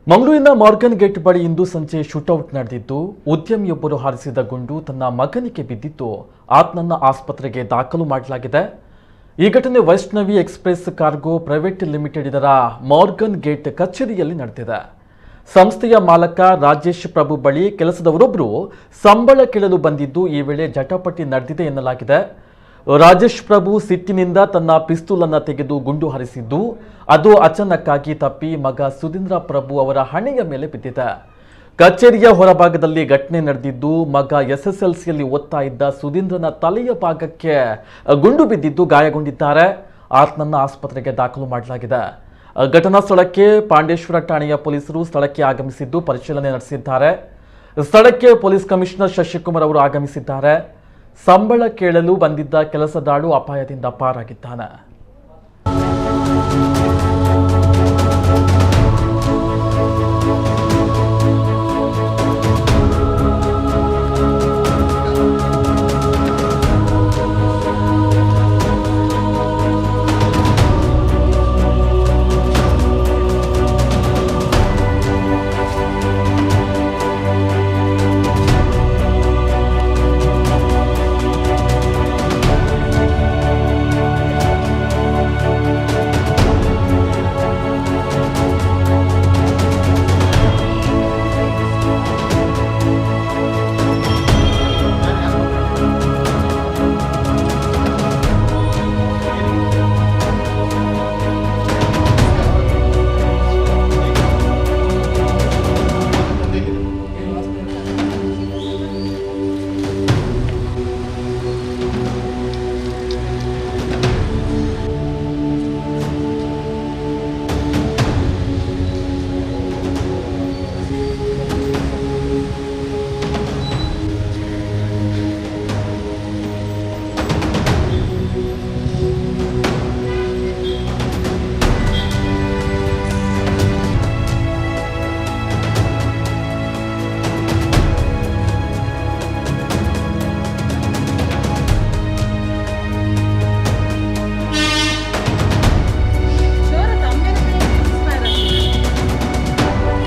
ಮಂಗಳೂರಿನ Morgan gate ಬಳಿ ಇಂದು ಸಂಜೆ ಶೂಟೌಟ್ ನಡೆದಿದ್ದು, ಉದ್ಯಮಿಯೊಬ್ಬರು ಹಾರಿಸಿದ ಗುಂಡು ತನ್ನ ಮಗನಿಗೆ ಬಿದ್ದಿದ್ದು ಆತನನ್ನು ಆಸ್ಪತ್ರೆಗೆ ದಾಖಲು ಮಾಡಲಾಗಿದೆ. ಈ ಘಟನೆ Vaishnavi express cargo private limited ಇದರ ಮಾರ್ಗನ್ ಗೇಟ್ ಕಚೇರಿಯಲ್ಲಿ ನಡೆದಿದೆ. ಸಂಸ್ಥೆಯ ಮಾಲಕ ರಾಜೇಶ್ ಪ್ರಭು ಬಳಿ ಕೆಲಸದವರೊಬ್ಬರು ಸಂಬಳ ಕೇಳಲು ಬಂದಿದ್ದು, ಈ ವೇಳೆ ಜಟಾಪಟಿ ನಡೆದಿದೆ ಎನ್ನಲಾಗಿದೆ. ರಾಜೇಶ್ ಪ್ರಭು ಸಿಟ್ಟಿನಿಂದ ತನ್ನ ಪಿಸ್ತೂಲ್ ಅನ್ನು ತೆಗೆದು ಗುಂಡು ಹಾರಿಸಿದ್ದು, ಅದು ಅಚಾನಕ್ಕಾಗಿ ತಪ್ಪಿ ಮಗ ಸುಧೀಂದ್ರ ಪ್ರಭು ಅವರ ಹಣೆಯ ಮೇಲೆ ಬಿದ್ದಿದೆ. ಕಚೇರಿಯ ಹೊರಭಾಗದಲ್ಲಿ ಘಟನೆ ನಡೆದಿದ್ದು, ಮಗ SSLCಯಲ್ಲಿ ಓದ್ತಾ ಇದ್ದ ಸುಧೀಂದ್ರನ ತಲೆಯ ಭಾಗಕ್ಕೆ ಗುಂಡು ಬಿದ್ದಿದ್ದು ಗಾಯಗೊಂಡಿದ್ದಾರೆ. ಆತನನ್ನು ಆಸ್ಪತ್ರೆಗೆ ದಾಖಲು ಮಾಡಲಾಗಿದೆ. ಘಟನಾ ಸ್ಥಳಕ್ಕೆ ಪಾಂಡೇಶ್ವರ ಠಾಣೆಯ ಪೊಲೀಸರು ಸ್ಥಳಕ್ಕೆ ಆಗಮಿಸಿದ್ದು ಪರಿಶೀಲನೆ ನಡೆಸಿದ್ದಾರೆ. ಸ್ಥಳಕ್ಕೆ ಪೊಲೀಸ್ ಕಮಿಷನರ್ ಶಶಿಕುಮಾರ್ ಅವರು ಆಗಮಿಸಿದ್ದಾರೆ. ಸಂಬಳ ಕೇಳಲು ಬಂದಿದ್ದ ಕೆಲಸದಾಳು ಅಪಾಯದಿಂದ ಪಾರಾಗಿದ್ದಾನೆ.